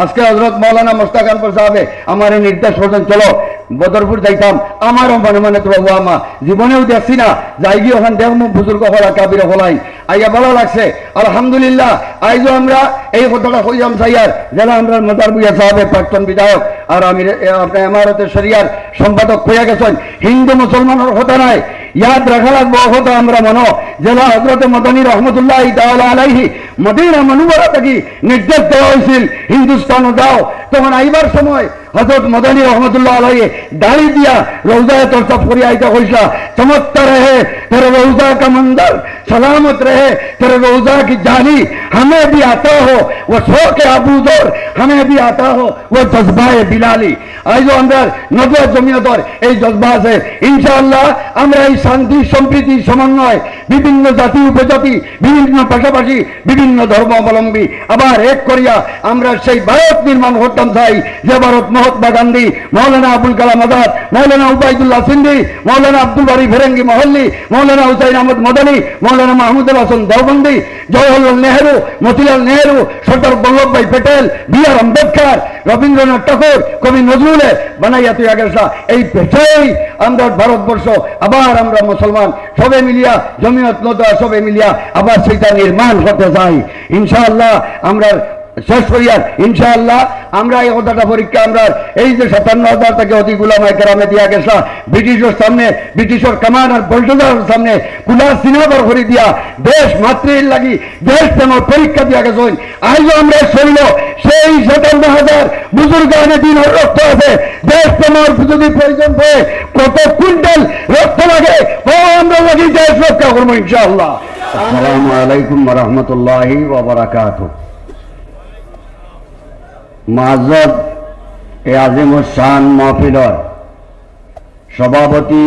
আজকে হযরত মাওলানা মোস্তাক আনওয়ার সাহেব আমার নির্দেশ করতেন, চলো বদরপুর যাইতাম। আমারও মনে মনে তো বাবু আমা জীবনেও দেখছি না, যাই গিয়ে ওখান দেহ বুজুর্গ হলা কাবির হলাই আইয়া ভালো লাগছে আলহামদুলিল্লাহ। আইজও আমরা এই কথাটা কইলাম সাইয়ার যারা আমরা মদার বুয়া সাহেবের প্রাক্তন বিধায়ক আর আমি আপনার ইমারতের শরিয়ার সম্পাদক হইয়া গেছেন। হিন্দু মুসলমানের কথা নাই, ইয়াদ রাখা লাগবো কথা আমরা মনো জেলা হযরত মদনী রহমতুল্লাহ তাআলা আলাইহি মদিনা মুনওয়ারা থেকে নির্দেশ দেওয়া হয়েছিল হিন্দুস্তানও যাও। তখন আইবার সময় হযরত মদনী রহমতুল্লাহ আলাইহি দাড়ি দিয়া রওজায়ে তরসাফ করিয়া আইতা কইসা, চমৎকার रहे तेरे रोजा का मंदिर, सलामत रहे तेरे रोजा की जाली, हमें भी आता हो वो शौक अबूजर, हमें भी आता हो वो जज्बाए बिलाली। আইজো আমরা নদিয়া জমিয়তর এই জজবা আছে ইনশাআল্লাহ। আমরা এই শান্তি সম্প্রীতি সমন্বয় বিভিন্ন জাতি উপজাতি বিভিন্ন পাশাপাশি বিভিন্ন ধর্মাবলম্বী আবার এক করিয়া আমরা সেই ভারত নির্মাণ করতাম চাই, যে ভারত মহাত্মা গান্ধী, মৌলানা আবুল কালাম আজাদ, মৌলানা উবাইদুল্লাহ সিন্ধি, মৌলানা আব্দুল বারি ফেরেঙ্গি মহল্লি, মৌলানা হুসাইন আহমদ মদনী, মৌলানা মাহমুদুল হাসান দেওবন্দি, জওহরলাল নেহরু, মতিলাল নেহরু, সর্দার বল্লভভাই প্যাটেল, বি.আর. আম্বেদকর, রবীন্দ্রনাথ ঠাকুর, কবি নজরুলে বানাইয়া তুই গেছা। এই পেছাই আমরা ভারতবর্ষ আবার আমরা মুসলমান সবে মিলিয়া জমিয়ত নদা সবে মিলিয়া আবার সেটা নির্মাণ করতে চাই ইনশাআল্লাহ। আমরা শেষ করিয়ার ইনশাআল্লাহ আমরা এই কথাটা পরীক্ষা আমরা এই যে 57,000 থেকে অতি গুলামায়ে কেরামে দিয়া গেছা ব্রিটিশের সামনে, ব্রিটিশের কামান আর বলটুদার সামনে কুলা সিনাবার করে দিয়া দেশ মাতৃর লাগি দেশ প্রেমের পরীক্ষা দিয়া গেছেন। আজও আমরা শৈল সেই 57,000 বুজুর্গানে দিন রক্ত আছে, দেশ প্রেমের যদি প্রয়োজন পড়ে কত কুইন্টাল রক্ত লাগে ও আমরা লাগি দেশ রক্ষা করবো ইনশাআল্লাহ। আসসালামু আলাইকুম ওয়া রাহমাতুল্লাহি ওয়া বারাকাতুহু। মাজদ এ আজিমুস শান মাহফিলর সভাপতি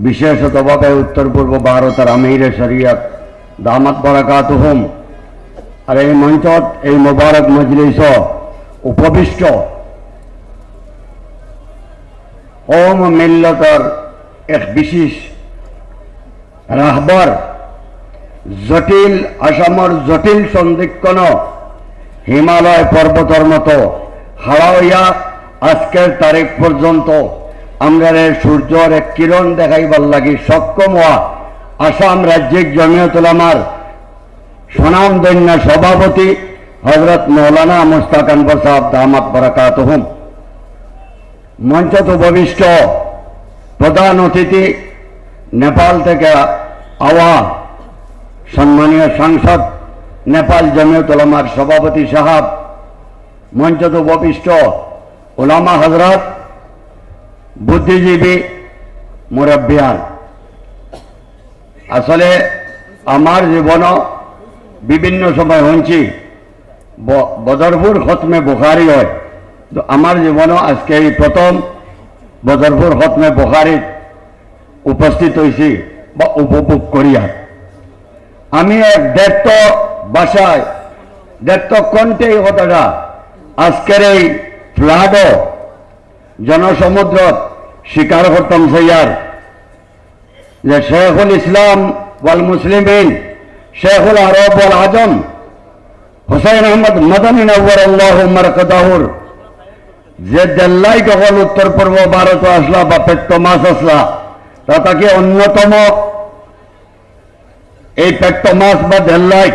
বিশেষতভাবে উত্তর পূর্ব ভারতের আমিরে শরিয়ত দামাত বারাকাতুহুম আর এই মঞ্চত এই মোবারক মজলিস উপবিষ্ট ওম মিল্লতর এক বিশেষ রাহবর জটিল আসামর জটিল সন্দিক্ষণ হিমালয় পর্বতের মতো হাওয়া আজকের তারিখ পর্যন্ত আমরা সূর্যর এক কিরণ দেখাইবার লাগি সক্ষম হওয়া আসাম রাজ্যিক জমিয়ত উলামার সুনামধন্য সভাপতি হযরত মৌলানা মোস্তাক আনওয়ার সাহেব দামাত বারাকাতুহুম, মঞ্চত উপবিষ্ট প্রধান অতিথি নেপাল থেকে আওয়া সম্মানীয় সাংসদ নেপাল জমিয়ত উলামার সভাপতি সাহেব, মঞ্চত উপবিষ্ট উলামা হযরত, বুদ্ধিজীবী মুরব্বিয়ান। আসলে আমার জীবন বিভিন্ন সময় হঞ্চি বদরপুর খতমে বুখারি হয়, তো আমার জীবন আজকে এই প্রথম বদরপুর খতমে বুখারিত উপস্থিত হয়েছি বা উপভোগ করিয়া। আমি এক দেড়ত ভাষায় দেড়ত কণ্ঠে এই কথাটা আজকের এই ফ্লাড জনসমুদ্র স্বীকার করতাম সৈয়ার যে শেখুল ইসলাম ওয়াল মুসলিমিন শেখুল আরব ওয়াল আজম হুসাইন আহমদ মদনী নওয়ারাল্লাহু মারকাদাহুর যে দেল্লাই তখন উত্তর পূর্ব ভারত আসলা বা পেট্টো মাছ আসলা তা তাকে অন্যতম এই পেট্টো মাছ বা দেল্লাই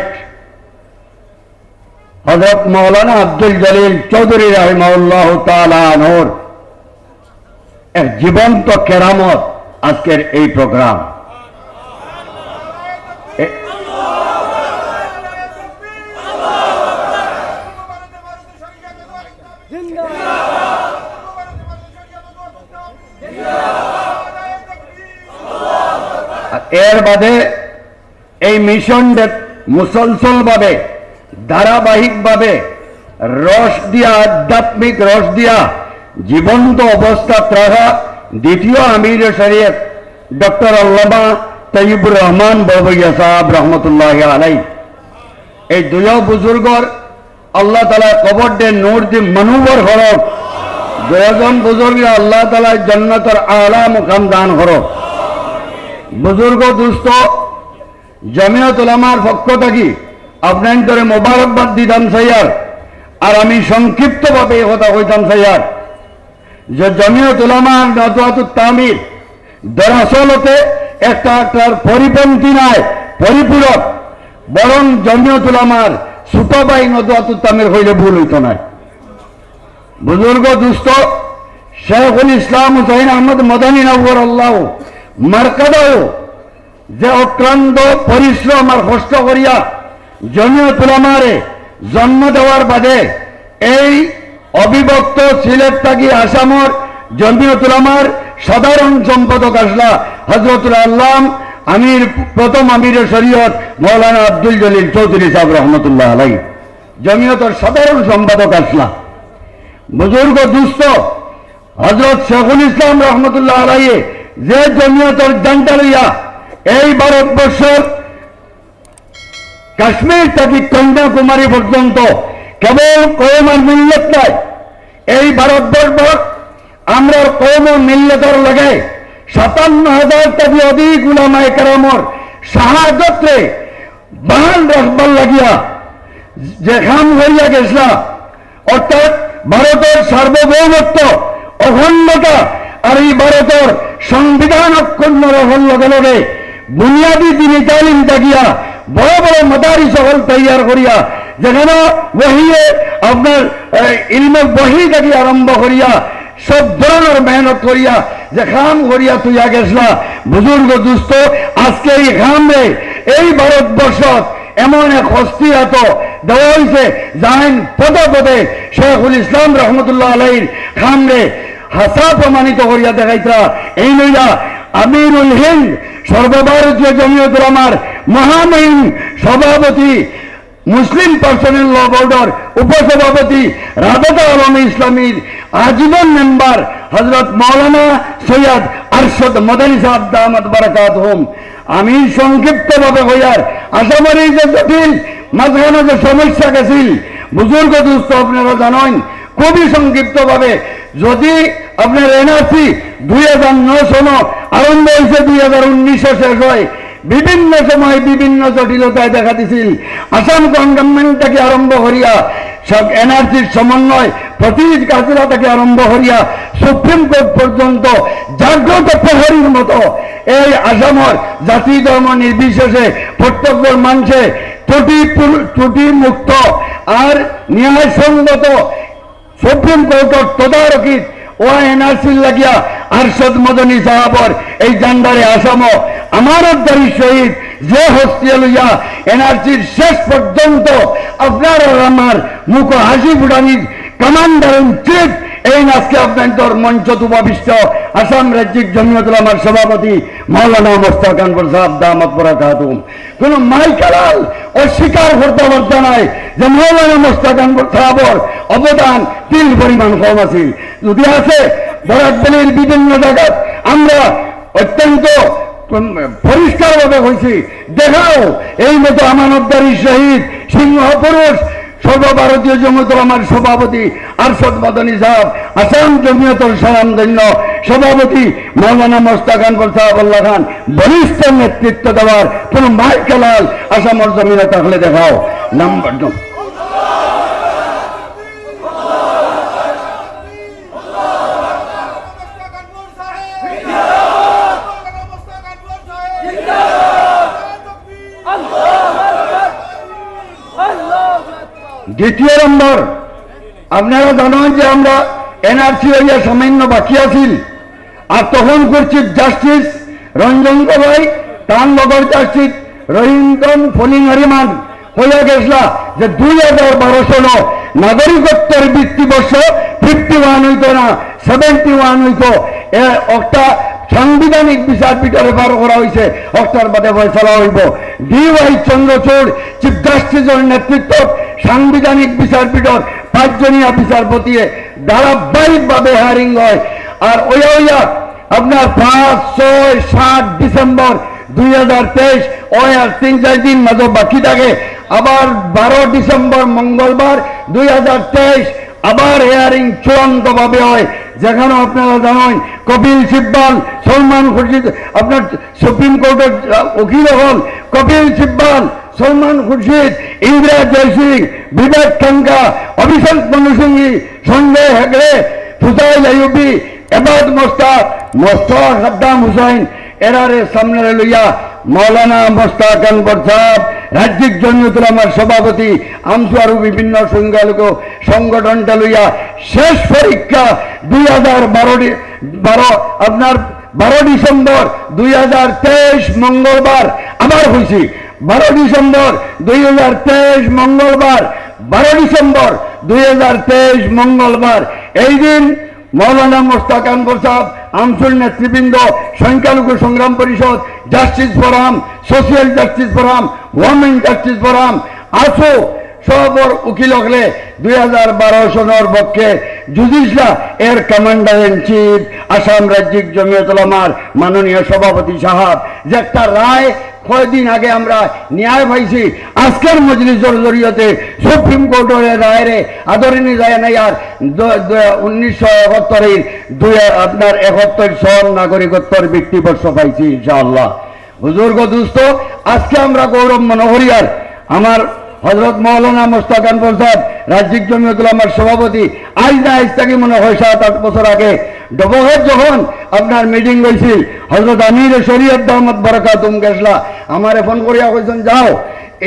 হযরত মাওলানা আব্দুল জলিল চৌধুরী রাহিমাহুল্লাহু তাআলা আনহুর এক জীবন্ত কেরামত আজকের এই প্রোগ্রাম। এর বাদে এই মিশন মুসলসল ভাবে ধারাবাহিক ভাবে রস দিয়া আধ্যাত্মিক রস দিয়া জীবন্ত অবস্থা রাখা দ্বিতীয় আমির শরীয়ত ডক্টর আল্লামা তৈয়বুর রহমান বড়বইয়া সাহেব রহমতুল্লাহ আলাই, এই দুই বুজুর্গর আল্লাহ তাআলা কবর দে নূর দি মনুবর হরক, দুজন বুজুর্গ আল্লাহ তাআলা জান্নাতের আলা মুকাম দান হরক। বুজুর্গ দুস্থ জমিয়ত উলামার পক্ষ থাকি আপনার মোবারকবাদ দিতাম সাইয়ার আর আমি সংক্ষিপ্তভাবে এই কথা কইতাম স্যার যে জমিয়ত উলামা নদওয়াতুত তামির দরাসলতে একটার পরিপন্থী নয়, পরিপূরক, বরং জমিয়ত উলামার ছোট ভাই নদওয়াতুত তামির হইলে ভুল হইত না। বুজুর্গ দুস্থ শেখুল ইসলাম হুসাইন আহমদ মদানী নওয়ার আল্লাহ মার্কাদাও যে অক্লান্ত পরিশ্রম আর কষ্ট করিয়া জমিয়ত উলামারে জন্ম দেওয়ার বাদে এই অবিভক্ত সিলেট থাকি আসামর জমিয়ত উলামার সাধারণ সম্পাদক আসলা হযরতুল আল্লাম আমির, প্রথম আমির শরীয়ত মৌলানা আব্দুল জলিল চৌধুরী সাহেব রহমতুল্লাহ আলাইহি জমিয়তের সাধারণ সম্পাদক আসলা। বুজুর্গ দুস্থ হযরত শেখুল ইসলাম রহমতুল্লাহ আলাইহি যে জমিয়তের জানটা লইয়া এই ভারতবর্ষের কাশ্মীর থেকে কন্যাকুমারী পর্যন্ত কেবল কওম আর মিল্লত নয়, এই ভারতবর্ষ আমরা কওম ও মিল্লতের লগে 57,000 থেকে অধিক উলামায়ে কেরামর শাহাদতে বহাল রাখবার লাগিয়া যে কাম হইয়া গেছলা, অর্থাৎ ভারতের সার্বভৌমত্ব, অখণ্ডতা আর এই ভারতের সংবিধান অক্ষুণ্ণ রাখার লগে লগে বুনিয়াদী দিনী তালিম থাকিয়া বড় বড় মাদারি সকল তৈয়ার করিয়া যেখানে ওহিয়ে আপনার ইলমে বহি থেকে আরম্ভ করিয়া সব ধরনের মেহনত করিয়া যে খাম করিয়া তুইয়া গেছলা। বুজুর্গ দুস্থ আজকে এই খামরে এই ভারতবর্ষত এমন এক হস্তিয়াত দেওয়া হয়েছে যাইন পদে পদে শেখুল ইসলাম রহমতুল্লাহ আলাইহির খামরে হাসা প্রমাণিত করিয়া দেখাইতা। এই লইয়া আমিরুল হিন্দ সর্বভারতীয় জমিয়ত উলামার মহামহিম সভাপতি, মুসলিম পার্সোনাল ল বোর্ডের উপসভাপতি, রাবেতা আলমে ইসলামীর আজীবন মেম্বার হযরত মাওলানা সৈয়দ আরশদ মদনী সাহেব দামাত বারাকাতুহুম। আমি সংক্ষিপ্তভাবে হইয়ার আসামের এই যে জটিল মাঝখানে যে সমস্যা গেছিল, বুজুর্গ দুস্থ আপনারা জানেন, খুবই সংক্ষিপ্তভাবে যদি আপনার এনআরসি 2009 সন আরম্ভ হয়েছে 2019 শেষ হয়, বিভিন্ন সময় বিভিন্ন জটিলতায় দেখা দিছিল। আসাম গভর্নমেন্ট থেকে আরম্ভ করিয়া সব এনআরসির সমন্বয় প্রতিনিধি কাজরা থেকে আরম্ভ করিয়া সুপ্রিম কোর্ট পর্যন্ত জাগ্রত প্রহরীর মতো এই আসামের জাতি ধর্ম নির্বিশেষে প্রত্যেক মানুষে ত্রুটি মুক্ত আর ন্যায়সঙ্গত সুপ্রিম কোর্টের তদারকিত ও এনআরসির লাগিয়া আরশদ মদনী সাহাবর এই জান্ডারে আসাম আমার দারি শহীদ যে হস্তিয়া লইয়া এনআরসির শেষ পর্যন্ত আপনার আমার মুখ হাসি ফুটানির কমান্ডার ইন চিফ এই আজকে আপনার মঞ্চ উপবিষ্ট আসাম রাজ্যিক জমিয়ত উলামার সভাপতি মাওলানা মোস্তাক আনওয়ার সাহেব দামাত বারাকাতুহুম। কোন মাইকালাল অস্বীকার করতে পারত নাই যে মাওলানা মোস্তাক আনওয়ার সাহেবর অবদান তিল পরিমাণ কম আছে, যদি আছে বরাকবেলির বিভিন্ন জায়গায় আমরা অত্যন্ত পরিষ্কারভাবে হয়েছি। দেখাও এই মতো আমানতদারি শহীদ সিংহ পুরুষ সর্বভারতীয় জমিয়ত উলামার সভাপতি আরশদ মদনী সাহেব, আসাম জমিয়তের স্বনামধন্য সভাপতি মাওলানা মোস্তাক আনওয়ার সাহেব আল্লাহ খান বলিষ্ঠ নেতৃত্ব দেওয়ার কোন মাইকেলাল আসামের জমিনে থাকলে দেখাও। নাম্বার 2 দ্বিতীয় নম্বর, আপনারা জানেন যে আমরা এনআরসি হইয়া সামান্য বাকি আছিল, আর তখন চিফ জাস্টিস রঞ্জন গগৈ তার লগর জাস্টিস রহিমগন ফলিং হরিমান হইয়া গেছলা যে 2012 সন নাগরিকত্বের ভিত্তিবর্ষ 51 হইত না 71 হইত, একটা সাংবিধানিক বিচারপীঠে রেফার করা হয়েছে, অক্টার বাদে ফয়সলা হইব। DY চন্দ্রচূড় চিফ জাস্টিসের নেতৃত্ব সাংবিধানিক বিচারপীঠের 5 জনীয়া বিচারপতি ধারাবাহিকভাবে হায়ারিং হয়। আর ওইয়া আপনার 5, 6, 7 ডিসেম্বর 2023 ওই আর 3-4 দিন মাঝে বাকি থাকে। আবার 12 ডিসেম্বর মঙ্গলবার 2023 আবার হেয়ারিং চূড়ান্তভাবে হয়, যেখানে আপনারা জানেন কপিল সিব্বাল, সলমান খুরশিদ আপনার সুপ্রিম কোর্টের উকিল হল কপিল সিব্বাল সলমান খুরশিদ, ইন্দিরা জয়সিং, বিবেক খাঙ্কা, অভিষেক মনু সিংহি, সঞ্জয় হেগড়ে, ফুসাইল আইয়ুবি, এবাদ মোস্তাক, মোস্তফা সাদ্দাম হুসাইন এরারে সামনে লইয়া মৌলানা মোস্তাক আনবর সাহেব, রাজ্যিক জমিয়তুল উলামার সভাপতি, আমসু আরো বিভিন্ন সংখ্যালঘু সংগঠনটা লইয়া শেষ পরীক্ষা 2012 আপনার 12 ডিসেম্বর 2023 মঙ্গলবার আবার হয়েছি। 12 ডিসেম্বর 2023 মঙ্গলবার, 12 ডিসেম্বর 2023 মঙ্গলবার এই দিন মৌলানা মোস্তাক আনবর সাহেব, আমসুর নেতৃবৃন্দ, সংখ্যালঘু সংগ্রাম পরিষদ, justice forum, social justice forum, women justice forum, আসো সবর উকিল হলে 2012 সনের পক্ষে জুডিশিয়া এর commander in chief Assam রাজ্যিক Jamiatul উলামার মাননীয় সভাপতি সাহেব যে একটা রায় কয়েকদিন আগে আমরা ন্যায় পাইছি, আজকের মজলিসের জরিয়তে সুপ্রিম কোর্টের রায়ের আদরণী যায় নাই। আর 1971 আপনার 71 সন নাগরিকত্বর ব্যক্তিবর্ষ পাইছি ইনশাআল্লাহ। বুজুর্গ দুস্থ, আজকে আমরা গৌরব মনোহরিয়ার আমার হযরত মাওলানা মোস্তাক আনবর সাহেব, রাজ্যিক জমিয়তুল উলামার সভাপতি, আজ না আজ থেকে মনে হয় 7-8 বছর আগে ডবঘাট যখন আপনার মিটিং হয়েছিল, হযরত আমির শরীয়ত দামাত বারাকাতুম গেছলা আমারে ফোন করিয়া কইছেন যাও,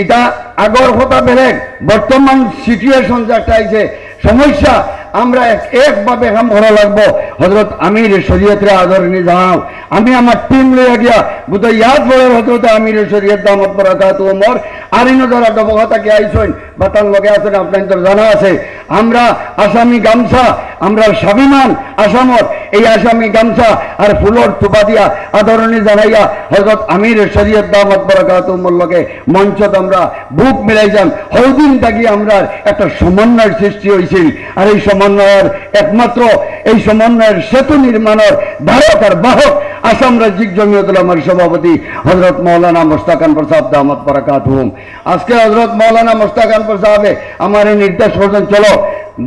এটা আগর কথা বেলেগ, বর্তমান সিচুয়েশন যেটা আইছে সমস্যা, আমরা একভাবে কাম করা লাগবো। হযরত আমির শরীয়তের আদরণী যাও, আমি আমার টিম লইয়া গিয়া বুধ ইয়াদ বলে হযরত আমির শরীয়ত দামাত বারাকাতুম ওমর আরিনো যারা ডবঘাটাকে আইছেন বা তার লগে আছেন আপনাদের জানা আছে, আমরা আসামি গামছা, আমরা স্বাভিমান আসামর এই আসামি গামছা আর ফুলর থোপা দিয়া আদরণী জানাইয়া হযরত আমির শরীয়ত দামাত বারাকাতুম ওমর লগে মঞ্চত আমরা বুক মিলাই যান। হৌদিন থাকি আমরা একটা সমন্বয়ের সৃষ্টি হয়েছিল, আর এই সমন্বয়ের একমাত্র এই সমন্বয়ের সেতু নির্মাণের ধারক আর বাহক আসাম রাজ্যিক জমিয়তুল উলামার সভাপতি হযরত মাওলানা মোস্তাক আনবর সাহেব দামাত বারাকাতুহুম। আজকে হযরত মাওলানা মোস্তাক আনবর সাহেবে আমার এই নির্দেশ করছেন চলো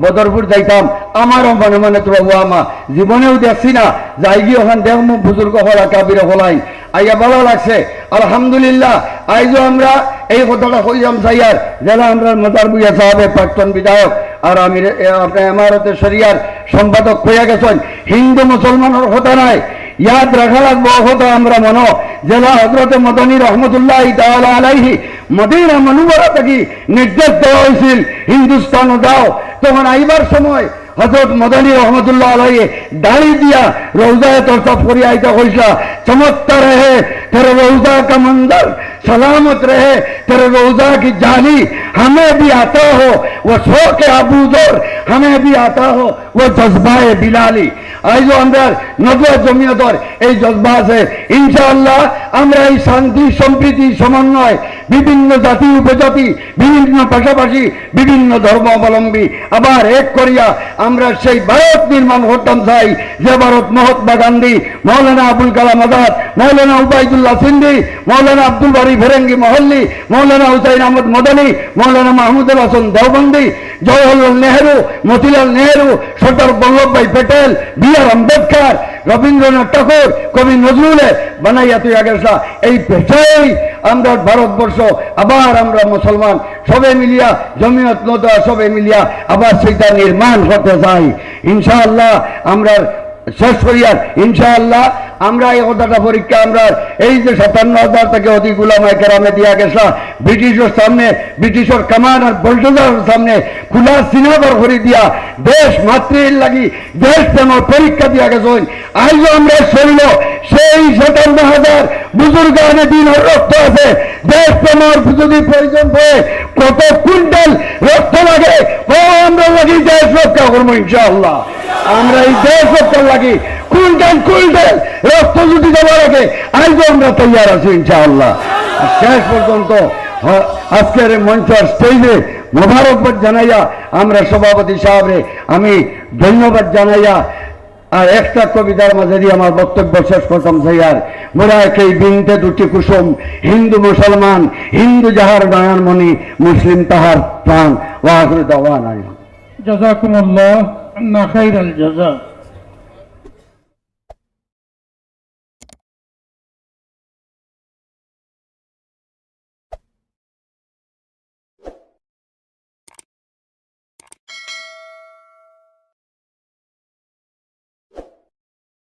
বদরপুর যাইতাম, আমারও মনে মনে তো বাবু আমা জীবনেও দেখছি না যাই গিয়ে ওখান দেহ মুখ বুজুর্গ হলা কাবির হলাই আইয়া ভালো লাগছে আলহামদুলিল্লাহ। আইজও আমরা এই কথাটা কইলাম সাইয়ার যারা আমরা মতার বুয়া সাহেবে প্রাক্তন বিধায়ক আর আমি আপনার ইমারতে শরিয়ার সম্পাদক কইয়া গেছেন, হিন্দু মুসলমানের কথা নাই, ইয়াদ রাখা লাগবো কথা আমরা মনো জেলা হযরত মদনী রহমতুল্লাহ তাআলা আলাইহি মদিনা মনুবরা থেকে নির্দেশ দেওয়া হয়েছিল হিন্দুস্তান যাও, তখন আইবার সময় হযরত মদনী রহমতুল্লাহ আলাইহি দাড়ি দিয়া রওজায়ে তরসাফ করি আইতা কইসা চমকতা রহে तेरे रोजा का मंजर सलामत रहे, तेरे रोजा की जाली हमें भी आता हो वो शौक अबूजर, हमें भी आता हो वो जज्बाए बिलाली। আইজো আমরা নজর জমিয়তর এই জজবা আছে ইনশাআল্লাহ, আমরা এই শান্তি সম্প্রীতি সমন্বয় বিভিন্ন জাতি উপজাতি বিভিন্ন পাশাপাশি বিভিন্ন ধর্মাবলম্বী আবার এক করিয়া আমরা সেই ভারত নির্মাণ করতাম চাই যে ভারত মহাত্মা গান্ধী, মৌলানা আবুল কালাম আজাদ, মৌলানা উবাইদুল্লাহ সিন্ধি, মৌলানা আব্দুল বারি ফেরেঙ্গি মহল্লি, মৌলানা হুসাইন আহমদ মদনী, মৌলানা মাহমুদুল হাসান দেওবন্দি, জওহরলাল নেহরু, মতিলাল নেহরু, সর্দার বল্লভভাই প্যাটেল, বি.আর. আম্বেদকর, রবীন্দ্রনাথ ঠাকুর, কবি নজরুলে বানাইয়া তুই আগেসা এই পেশাই আমরা ভারতবর্ষ আবার আমরা মুসলমান সবে মিলিয়া জমিয়ত নদা সবে মিলিয়া আবার সেটা নির্মাণ করতে চাই ইনশাআল্লাহ। আমরা শেষ করিয়ার ইনশাআল্লাহ আমরা এই কথাটা পরীক্ষা আমরা এই যে 57,000 থেকে অধিক উলামায়ে কেরামে দিয়া গেছা ব্রিটিশের সামনে, ব্রিটিশের কামান আর বলডোজার সামনে খোলা সিনাবার করে দিয়া দেশ মাতৃর লাগি দেশ প্রেমের পরীক্ষা দিয়া গেছেন। আজও আমরা শরীর সেই 57,000 বুজুর্গানে দিন রক্ত আছে, দেশ প্রেমের যদি প্রয়োজন পড়ে কত কুইন্টাল রক্ত লাগে ও আমরা লাগি দেশ রক্ষা করবো ইনশাআল্লাহ। আমরা এই দেশ রক্ষার লাগি কুইন্টাল কুইন্টাল রক্ত যদি দেওয়া রাখে আজও আমরা তৈয়ার আছি ইনশাআল্লাহ। শেষ পর্যন্ত আজকের মঞ্চের স্টেজে মোবারকবাদ জানাইয়া আমরা সভাপতি সাহেবরে আমি ধন্যবাদ জানাইয়া আর একটা কবিতার মাঝে দিয়ে আমার বক্তব্য শেষ করতাম সাইয়ার মোরা এই বিনতে দুটি কুসুম, হিন্দু মুসলমান, হিন্দু যাহার নয়নমণি, মুসলিম তাহার প্রাণ। ওয়া আখিরু দাওয়ানা জাযাকুমুল্লাহ খাইরাল জাযা।